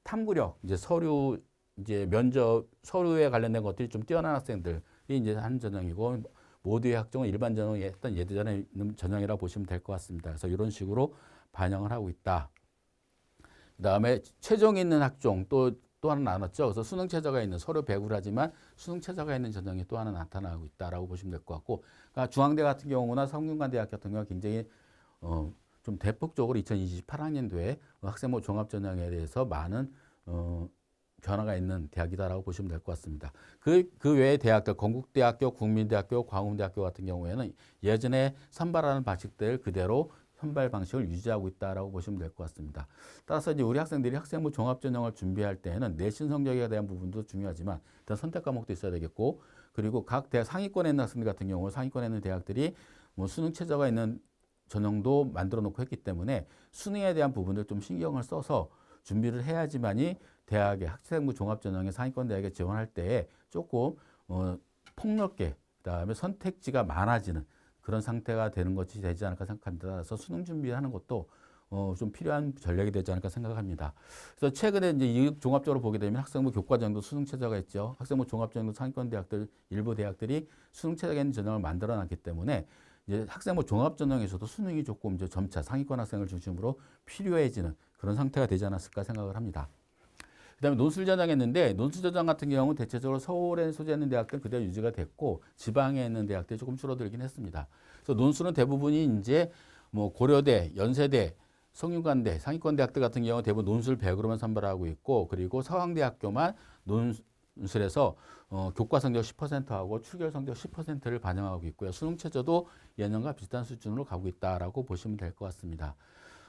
탐구력, 이제 서류, 이제 면접, 서류에 관련된 것들이 좀 뛰어난 학생들이 이제 하는 전형이고 모두의 학종은 일반 전형에 했던 예전에 있는 전형이라고 보시면 될 것 같습니다. 그래서 이런 식으로 반영을 하고 있다. 그 다음에 최종이 있는 학종 또 하나 나눴죠. 그래서 수능 최저가 있는 서류 100으로 하지만 수능 최저가 있는 전형이 또 하나 나타나고 있다라고 보시면 될 것 같고, 그러니까 중앙대 같은 경우나 성균관대학 같은 경우 굉장히 좀 대폭적으로 2028학년도에 학생부 종합 전형에 대해서 많은 변화가 있는 대학이다라고 보시면 될 것 같습니다. 그 외의 대학들, 건국대학교, 국민대학교, 광운대학교 같은 경우에는 예전에 선발하는 방식들 그대로 선발 방식을 유지하고 있다라고 보시면 될 것 같습니다. 따라서 이제 우리 학생들이 학생부 종합 전형을 준비할 때에는 내신 성적에 대한 부분도 중요하지만 일단 선택 과목도 있어야 되겠고, 그리고 각 대학 상위권에 있는 학생들 같은 경우 상위권에 있는 대학들이 뭐 수능 최저가 있는 전형도 만들어 놓고 했기 때문에 수능에 대한 부분을 좀 신경을 써서 준비를 해야지만이 대학의 학생부 종합 전형의 상위권 대학에 지원할 때에 조금 폭넓게 그다음에 선택지가 많아지는 그런 상태가 되는 것이 되지 않을까 생각합니다. 그래서 수능 준비하는 것도 좀 필요한 전략이 되지 않을까 생각합니다. 그래서 최근에 이제 이 종합적으로 보게 되면 학생부 교과전형도 수능 최저가 있죠. 학생부 종합전형도 상위권 대학들 일부 대학들이 수능 최저가 있는 전형을 만들어놨기 때문에 이제 학생부 종합전형에서도 수능이 조금 이제 점차 상위권 학생을 중심으로 필요해지는 그런 상태가 되지 않았을까 생각을 합니다. 그다음에 논술 전형했는데 논술 전형 같은 경우는 대체적으로 서울에 소재있는 대학들 그대로 유지가 됐고 지방에 있는 대학들이 조금 줄어들긴 했습니다. 그래서 논술은 대부분이 이제 뭐 고려대, 연세대, 성균관대, 상위권 대학들 같은 경우 대부분 논술 100으로만 선발하고 있고, 그리고 서강대학교만 논술에서 교과 성적 10%하고 출결 성적 10%를 반영하고 있고요. 수능 최저도 예년과 비슷한 수준으로 가고 있다라고 보시면 될 것 같습니다.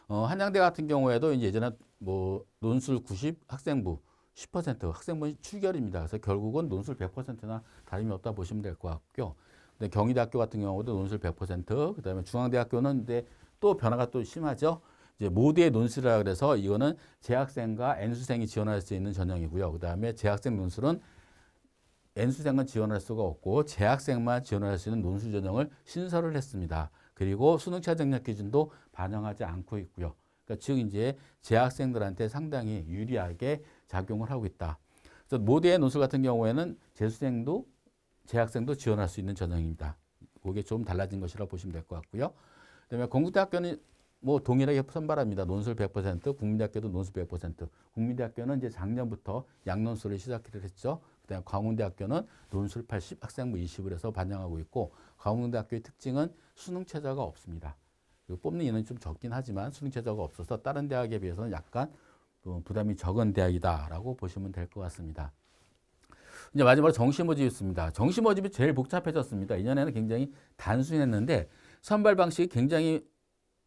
한양대 같은 경우에도 이제 예전에 뭐 논술 90, 학생부 10% 학생부 출결입니다. 그래서 결국은 논술 100%나 다름이 없다 보시면 될 것 같고요. 근데 경희대학교 같은 경우도 논술 100%, 그다음에 중앙대학교는 근데 또 변화가 또 심하죠. 이제 모두의 논술이라 그래서 이거는 재학생과 N수생이 지원할 수 있는 전형이고요. 그다음에 재학생 논술은 N수생은 지원할 수가 없고 재학생만 지원할 수 있는 논술 전형을 신설을 했습니다. 그리고 수능 최저학력 기준도 반영하지 않고 있고요. 그러니까 즉 이제 재학생들한테 상당히 유리하게 작용을 하고 있다. 그래서 모두의 논술 같은 경우에는 재수생도 재학생도 지원할 수 있는 전형입니다. 그게 좀 달라진 것이라고 보시면 될 것 같고요. 그다음에 건국대학교는 뭐 동일하게 선발합니다. 논술 100%, 국민대학교도 논술 100%. 국민대학교는 이제 작년부터 양논술을 시작을 했죠. 그다음에 광운대학교는 논술 80, 학생부 20을 해서 반영하고 있고, 광운대학교의 특징은 수능 최저가 없습니다. 뽑는 인원이 좀 적긴 하지만 수능 최저가 없어서 다른 대학에 비해서는 약간 부담이 적은 대학이다라고 보시면 될 것 같습니다. 이제 마지막으로 정시 모집이 있습니다. 정시 모집이 제일 복잡해졌습니다. 이전에는 굉장히 단순했는데 선발 방식이 굉장히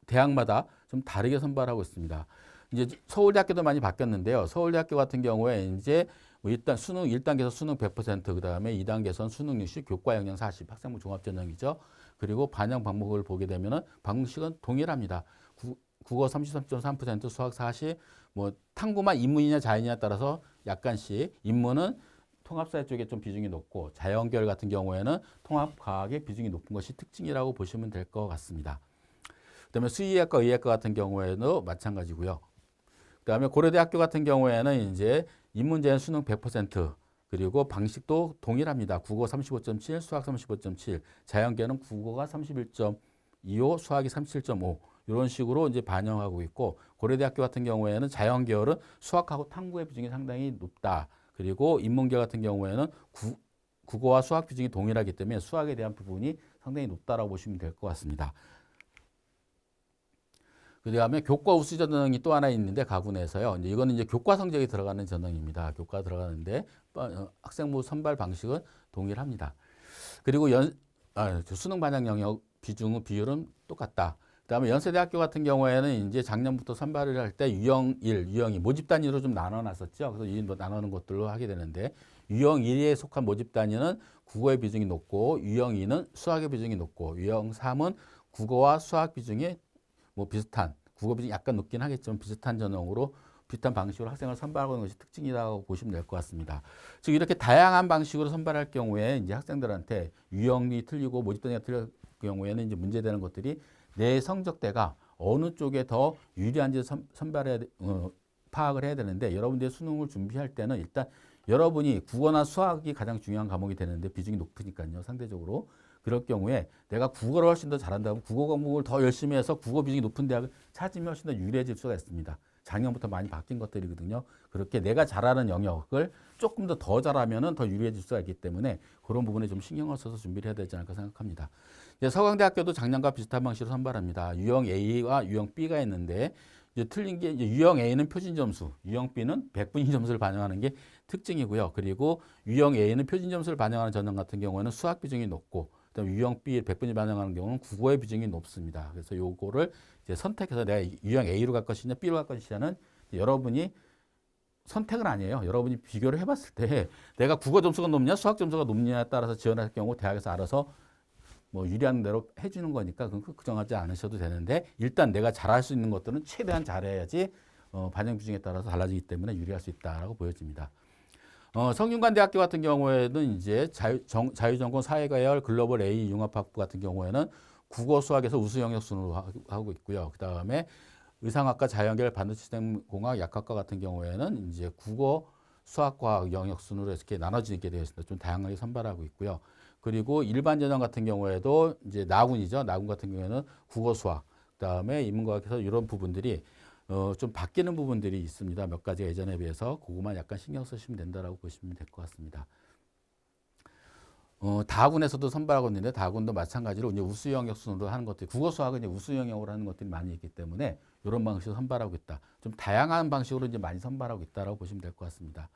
대학마다 좀 다르게 선발하고 있습니다. 이제 서울대학교도 많이 바뀌었는데요. 서울대학교 같은 경우에 이제 뭐 일단 수능 1단계에서 수능 100%, 그다음에 2단계에서는 수능 60, 교과 영역 40, 학생부 종합 전형이죠. 그리고 반영 방법을 보게 되면은 방식은 동일합니다. 국어 33.3%, 수학 40, 뭐 탐구만 인문이냐 자연이냐에 따라서 약간씩 인문은 통합사회 쪽에 좀 비중이 높고 자연계열 같은 경우에는 통합과학의 비중이 높은 것이 특징이라고 보시면 될 것 같습니다. 그다음에 수의학과, 의학과 같은 경우에는 마찬가지고요. 그다음에 고려대학교 같은 경우에는 이제 인문제한 수능 100%, 그리고 방식도 동일합니다. 국어 35.7, 수학 35.7, 자연계는 국어가 31.25, 수학이 37.5 이런 식으로 이제 반영하고 있고, 고려대학교 같은 경우에는 자연계열은 수학하고 탐구의 비중이 상당히 높다. 그리고 인문계 같은 경우에는 국어와 수학 비중이 동일하기 때문에 수학에 대한 부분이 상당히 높다라고 보시면 될 것 같습니다. 그 다음에 교과 우수 전형이 또 하나 있는데 가군에서요. 이제 이거는 이제 교과 성적이 들어가는 전형입니다. 교과 들어가는데 학생부 선발 방식은 동일합니다. 그리고 수능 반영 영역 비율은 똑같다. 그다음에 연세대학교 같은 경우에는 이제 작년부터 선발을 할 때 유형 1, 유형 2 모집 단위로 좀 나눠놨었죠. 그래서 이 나누는 것들로 하게 되는데 유형 1에 속한 모집 단위는 국어의 비중이 높고, 유형 2는 수학의 비중이 높고, 유형 3은 국어와 수학 비중이 뭐 비슷한, 국어 비중이 약간 높긴 하겠지만 비슷한 전형으로 비슷한 방식으로 학생을 선발하고 있는 것이 특징이라고 보시면 될 것 같습니다. 즉 이렇게 다양한 방식으로 선발할 경우에 이제 학생들한테 유형이 틀리고 모집 단위가 틀릴 경우에는 이제 문제되는 것들이 내 성적대가 어느 쪽에 더 유리한지 파악을 해야 되는데, 여러분들이 수능을 준비할 때는 일단 여러분이 국어나 수학이 가장 중요한 과목이 되는데 비중이 높으니까요, 상대적으로. 그럴 경우에 내가 국어를 훨씬 더 잘한다면 국어 과목을 더 열심히 해서 국어 비중이 높은 대학을 찾으면 훨씬 더 유리해질 수가 있습니다. 작년부터 많이 바뀐 것들이거든요. 그렇게 내가 잘하는 영역을 조금 더 잘하면 더 유리해질 수가 있기 때문에 그런 부분에 좀 신경을 써서 준비를 해야 되지 않을까 생각합니다. 서강대학교도 작년과 비슷한 방식으로 선발합니다. 유형 A와 유형 B가 있는데 이제 틀린 게 이제 유형 A는 표준 점수, 유형 B는 백분위 점수를 반영하는 게 특징이고요. 그리고 유형 A는 표준 점수를 반영하는 전형 같은 경우에는 수학 비중이 높고, 그다음에 유형 B 백분위 반영하는 경우는 국어의 비중이 높습니다. 그래서 요거를 이제 선택해서 내가 유형 A로 갈 것이냐 B로 갈 것이냐는 여러분이 선택은 아니에요. 여러분이 비교를 해봤을 때 내가 국어 점수가 높냐 수학 점수가 높냐에 따라서 지원할 경우 대학에서 알아서 뭐 유리한 대로 해주는 거니까 그건 걱정하지 않으셔도 되는데, 일단 내가 잘할 수 있는 것들은 최대한 잘해야지 반영 비중에 따라서 달라지기 때문에 유리할 수 있다라고 보여집니다. 성균관대학교 같은 경우에는 이제 자유전공 사회과열 글로벌 A 융합학부 같은 경우에는 국어 수학에서 우수 영역 순으로 하고 있고요. 그 다음에 의상학과 자연계열 반도체공학 약학과 같은 경우에는 이제 국어 수학과학 영역 순으로 이렇게 나눠지게 되어 있습니다. 좀 다양하게 선발하고 있고요. 그리고 일반 전형 같은 경우에도 이제 나군이죠. 나군 같은 경우에는 국어 수학, 그다음에 인문과학에서 이런 부분들이 좀 바뀌는 부분들이 있습니다. 몇 가지가 예전에 비해서 그것만 약간 신경 쓰시면 된다라고 보시면 될 것 같습니다. 다군에서도 선발하고 있는데 다군도 마찬가지로 이제 우수 영역 순으로 하는 것들이, 국어 수학은 이제 우수 영역으로 하는 것들이 많이 있기 때문에 이런 방식으로 선발하고 있다. 좀 다양한 방식으로 이제 많이 선발하고 있다라고 보시면 될 것 같습니다.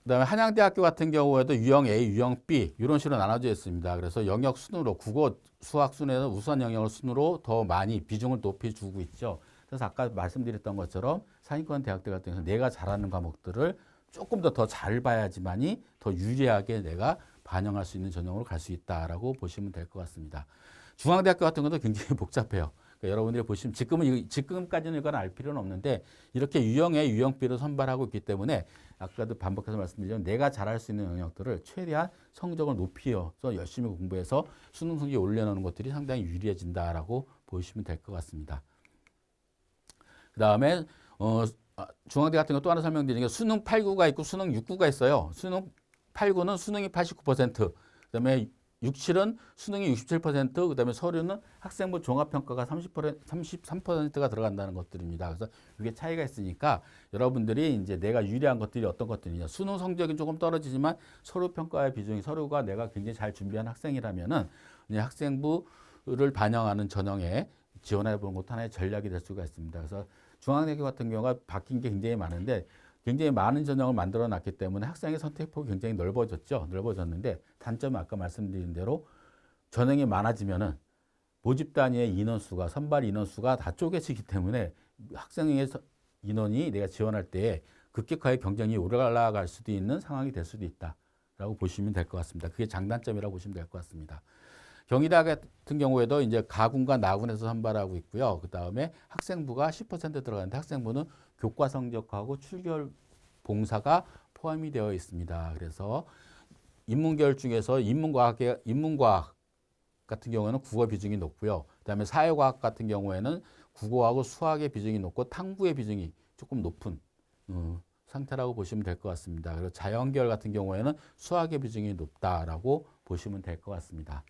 그다음에 한양대학교 같은 경우에도 유형 A, 유형 B 이런 식으로 나눠져 있습니다. 그래서 영역 순으로 국어, 수학 순에서 우수한 영역을 순으로 더 많이 비중을 높이 주고 있죠. 그래서 아까 말씀드렸던 것처럼 상위권 대학들 같은 경우는 내가 잘하는 과목들을 조금 더 잘 봐야지만이 더 유리하게 내가 반영할 수 있는 전형으로 갈 수 있다라고 보시면 될 것 같습니다. 중앙대학교 같은 것도 굉장히 복잡해요. 그러니까 여러분들이 보시면 지금까지는 이건 알 필요는 없는데 이렇게 유형 A, 유형 B로 선발하고 있기 때문에 아까도 반복해서 말씀드리지만 내가 잘할 수 있는 영역들을 최대한 성적을 높여서 열심히 공부해서 수능 성적이 올려놓는 것들이 상당히 유리해진다라고 보시면 될 것 같습니다. 그 다음에 중앙대 같은 거 또 하나 설명드리는 게 수능 8구가 있고 수능 6구가 있어요. 수능 8구는 수능이 89%, 그다음에 67은 수능이 67%, 그다음에 서류는 학생부 종합평가가 33%가 들어간다는 것들입니다. 그래서 이게 차이가 있으니까 여러분들이 이제 내가 유리한 것들이 어떤 것들이냐. 수능 성적이 조금 떨어지지만 서류 평가의 비중이, 서류가 내가 굉장히 잘 준비한 학생이라면은 이제 학생부를 반영하는 전형에 지원해 보는 것도 하나의 전략이 될 수가 있습니다. 그래서 중앙대학교 같은 경우가 바뀐 게 굉장히 많은데 굉장히 많은 전형을 만들어 놨기 때문에 학생의 선택폭이 굉장히 넓어졌죠. 넓어졌는데 단점은 아까 말씀드린 대로 전형이 많아지면은 모집 단위의 인원수가 선발 인원수가 다 쪼개지기 때문에 학생의 인원이 내가 지원할 때에 급격하게 경쟁이 올라갈 수도 있는 상황이 될 수도 있다라고 보시면 될 것 같습니다. 그게 장단점이라고 보시면 될 것 같습니다. 경희대 같은 경우에도 이제 가군과 나군에서 선발하고 있고요. 그 다음에 학생부가 10% 들어가는데 학생부는 교과 성적하고 출결 봉사가 포함이 되어 있습니다. 그래서 인문계열 중에서 인문과학 같은 경우에는 국어 비중이 높고요. 그다음에 사회과학 같은 경우에는 국어하고 수학의 비중이 높고 탐구의 비중이 조금 높은 상태라고 보시면 될 것 같습니다. 그리고 자연계열 같은 경우에는 수학의 비중이 높다라고 보시면 될 것 같습니다.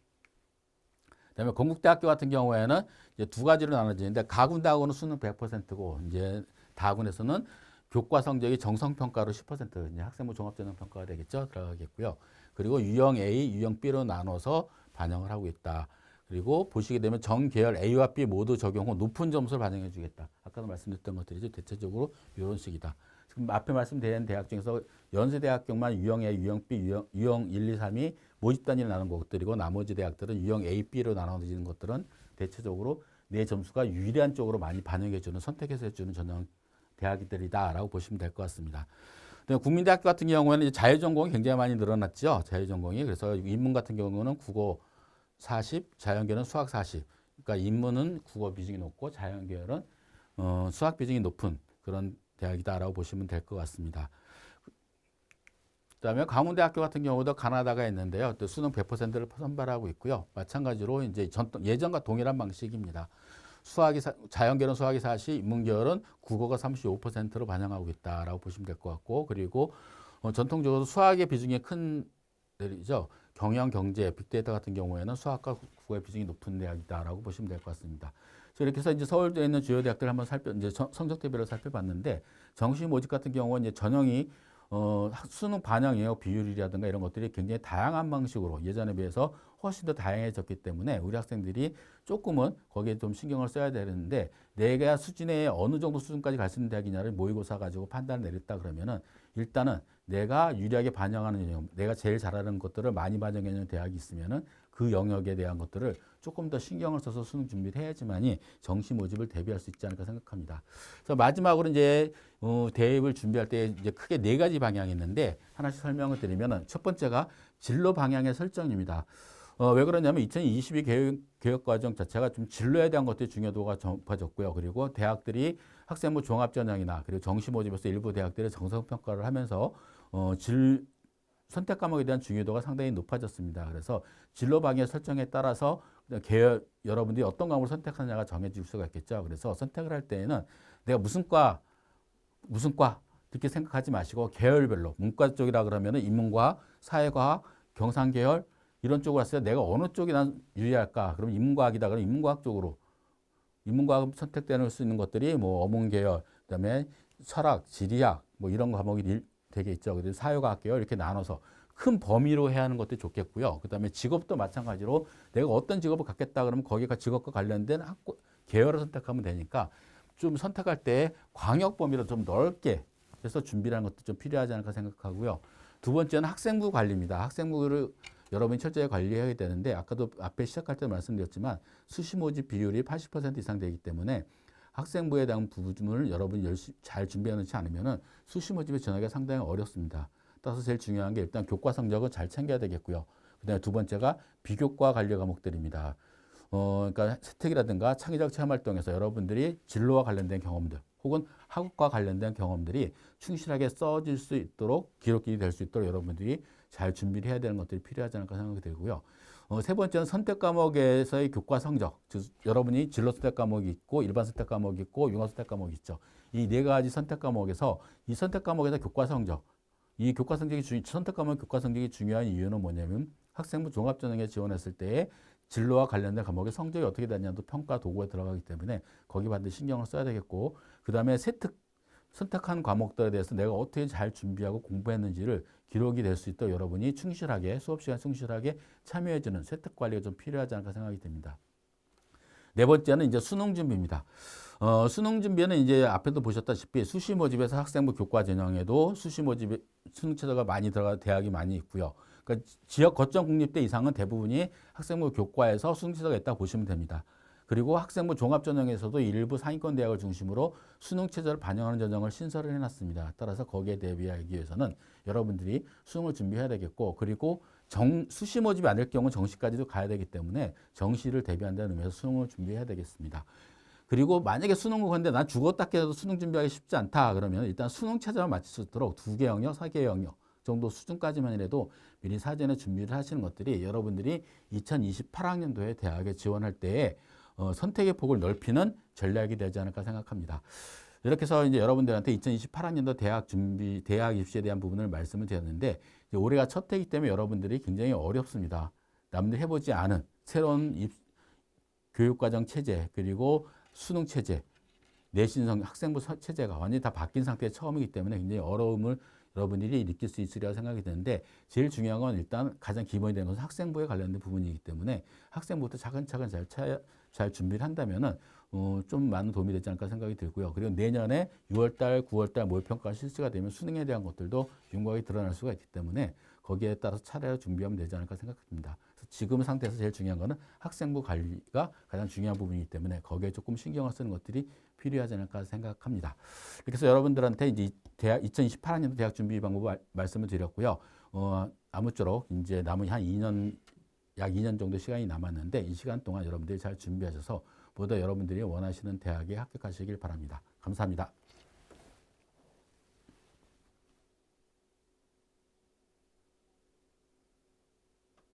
그다음에 건국대학교 같은 경우에는 이제 두 가지로 나눠지는데 가군대학원은 수능 100%고 이제 다군에서는 교과 성적이 정성평가로 10% 이제 학생부 종합전형평가가 되겠죠. 들어가겠고요. 그리고 유형 A, 유형 B로 나눠서 반영을 하고 있다. 그리고 보시게 되면 정 계열 A와 B 모두 적용 후 높은 점수를 반영해 주겠다. 아까도 말씀드렸던 것들이죠. 대체적으로 이런 식이다. 지금 앞에 말씀드린 대학 중에서 연세대학교만 유형 A, 유형 B, 유형 1, 2, 3이 모집 단위로 나눈 것들이고 나머지 대학들은 유형 A, B로 나눠지는 것들은 대체적으로 내 점수가 유리한 쪽으로 많이 반영해 주는 선택해서 해주는 전형 대학들이다라고 보시면 될 것 같습니다. 국민대학교 같은 경우에는 자유전공이 굉장히 많이 늘어났죠. 자유전공이. 그래서 인문 같은 경우는 국어 40, 자연계열은 수학 40. 그러니까 인문은 국어 비중이 높고 자연계열은 수학 비중이 높은 그런 대학이다라고 보시면 될 것 같습니다. 그다음에 강원대학교 같은 경우도 가나다가 있는데요. 또 수능 100%를 선발하고 있고요. 마찬가지로 이제 예전과 동일한 방식입니다. 자연계열은 수학이 40, 인문계열은 국어가 35%로 반영하고 있다라고 보시면 될 것 같고, 그리고 전통적으로 수학의 비중이 큰 데이죠. 경영, 경제, 빅데이터 같은 경우에는 수학과 국어의 비중이 높은 대학이다라고 보시면 될 것 같습니다. 이렇게 해서 이제 서울대에 있는 주요 대학들 한번 이제 성적대별로 살펴봤는데 정시 모집 같은 경우는 이제 전형이 수능 반영 영역 비율이라든가 이런 것들이 굉장히 다양한 방식으로 예전에 비해서 훨씬 더 다양해졌기 때문에 우리 학생들이 조금은 거기에 좀 신경을 써야 되는데 내가 수준에 어느 정도 수준까지 갈 수 있는 대학이냐를 모의고사 가지고 판단을 내렸다 그러면은 일단은 내가 유리하게 반영하는 영역, 내가 제일 잘하는 것들을 많이 반영해 주는 대학이 있으면은 그 영역에 대한 것들을 조금 더 신경을 써서 수능 준비를 해야지만이 정시 모집을 대비할 수 있지 않을까 생각합니다. 그래서 마지막으로 이제 대입을 준비할 때 이제 크게 네 가지 방향이 있는데 하나씩 설명을 드리면은 첫 번째가 진로 방향의 설정입니다. 왜 그러냐면 2022 교육 과정 자체가 좀 진로에 대한 것들이 중요도가 높아졌고요. 그리고 대학들이 학생부 종합전형이나 그리고 정시 모집에서 일부 대학들이 정성평가를 하면서 선택 과목에 대한 중요도가 상당히 높아졌습니다. 그래서 진로 방향 설정에 따라서 여러분들이 어떤 과목을 선택하느냐가 정해질 수가 있겠죠. 그래서 선택을 할 때에는 내가 무슨 과 이렇게 생각하지 마시고 계열별로 문과 쪽이라 그러면은 인문과학, 사회과학, 경상계열 이런 쪽으로 왔을 때 내가 어느 쪽이 난 유리할까? 그러면 인문과학이다. 그러면 인문과학 쪽으로 인문과학 선택되는 수 있는 것들이 뭐 어문계열, 그다음에 철학, 지리학 뭐 이런 과목이 되게 있죠. 그래서 사회과학 계열 이렇게 나눠서 큰 범위로 해야 하는 것도 좋겠고요. 그다음에 직업도 마찬가지로 내가 어떤 직업을 갖겠다 그러면 거기가 직업과 관련된 계열을 선택하면 되니까 좀 선택할 때 광역 범위로 좀 넓게 해서 준비라는 것도 좀 필요하지 않을까 생각하고요. 두 번째는 학생부 관리입니다. 학생부를 여러분이 철저히 관리해야 되는데 아까도 앞에 시작할 때 말씀드렸지만 수시 모집 비율이 80% 이상 되기 때문에 학생부에 대한 부분을 여러분이 열심히 잘 준비해 놓지 않으면 수시 모집에 전하기가 상당히 어렵습니다. 따라서 제일 중요한 게 일단 교과 성적은 잘 챙겨야 되겠고요. 그다음에 두 번째가 비교과 관리 과목들입니다. 그러니까 세특이라든가 창의적 체험 활동에서 여러분들이 진로와 관련된 경험들 혹은 학업과 관련된 경험들이 충실하게 써질 수 있도록 기록이 될 수 있도록 여러분들이 잘 준비를 해야 되는 것들이 필요하지 않을까 생각이 들고요. 세 번째는 선택 과목에서의 교과 성적. 즉 여러분이 진로 선택 과목이 있고 일반 선택 과목이 있고 융합 선택 과목이 있죠. 이 네 가지 선택 과목에서 이 선택 과목에서 교과 성적. 이 교과 성적이 선택 과목 교과 성적이 중요한 이유는 뭐냐면 학생부 종합전형에 지원했을 때에 진로와 관련된 과목의 성적이 어떻게 되냐도 평가 도구에 들어가기 때문에 거기 반드시 신경을 써야 되겠고 그다음에 선택한 과목들에 대해서 내가 어떻게 잘 준비하고 공부했는지를 기록이 될 수 있도록 여러분이 충실하게 수업 시간 충실하게 참여해주는 세특 관리가 좀 필요하지 않을까 생각이 됩니다. 네 번째는 이제 수능 준비입니다. 수능 준비는 이제 앞에도 보셨다시피 수시 모집에서 학생부 교과 전형에도 수시 모집에 수능 최저가 많이 들어가 대학이 많이 있고요. 그러니까 지역 거점 국립대 이상은 대부분이 학생부 교과에서 수능 최저가 있다고 보시면 됩니다. 그리고 학생부 종합 전형에서도 일부 상위권 대학을 중심으로 수능 최저를 반영하는 전형을 신설을 해놨습니다. 따라서 거기에 대비하기 위해서는 여러분들이 수능을 준비해야 되겠고, 그리고 수시 모집이 안 될 경우 정시까지도 가야 되기 때문에 정시를 대비한다는 의미에서 수능을 준비해야 되겠습니다. 그리고 만약에 수능을 보는데 난 죽었다 깨도 수능 준비하기 쉽지 않다 그러면 일단 수능 최저만 맞출 수 있도록 2개 영역, 4개 영역 정도 수준까지만이라도 미리 사전에 준비를 하시는 것들이 여러분들이 2028학년도에 대학에 지원할 때에 선택의 폭을 넓히는 전략이 되지 않을까 생각합니다. 이렇게 해서 이제 여러분들한테 2028학년도 대학 준비, 대학 입시에 대한 부분을 말씀을 드렸는데, 올해가 첫 해이기 때문에 여러분들이 굉장히 어렵습니다. 남들 해보지 않은 새로운 교육과정 체제, 그리고 수능 체제, 내신성 학생부 체제가 완전히 다 바뀐 상태의 처음이기 때문에 굉장히 어려움을 여러분들이 느낄 수 있으리라 생각이 드는데, 제일 중요한 건 일단 가장 기본이 되는 것은 학생부에 관련된 부분이기 때문에 학생부부터 차근차근 잘 준비를 한다면은 좀 많은 도움이 되지 않을까 생각이 들고요. 그리고 내년에 6월달, 9월달 모의평가가 실시가 되면 수능에 대한 것들도 윤곽이 드러날 수가 있기 때문에 거기에 따라서 차례로 준비하면 되지 않을까 생각합니다. 그래서 지금 상태에서 제일 중요한 거는 학생부 관리가 가장 중요한 부분이기 때문에 거기에 조금 신경을 쓰는 것들이 필요하지 않을까 생각합니다. 그래서 여러분들한테 이제 대학 2028학년도 대학 준비 방법을 말씀을 드렸고요. 아무쪼록 이제 남은 한 2년, 약 2년 정도 시간이 남았는데 이 시간 동안 여러분들이 잘 준비하셔서 보다 여러분들이 원하시는 대학에 합격하시길 바랍니다. 감사합니다.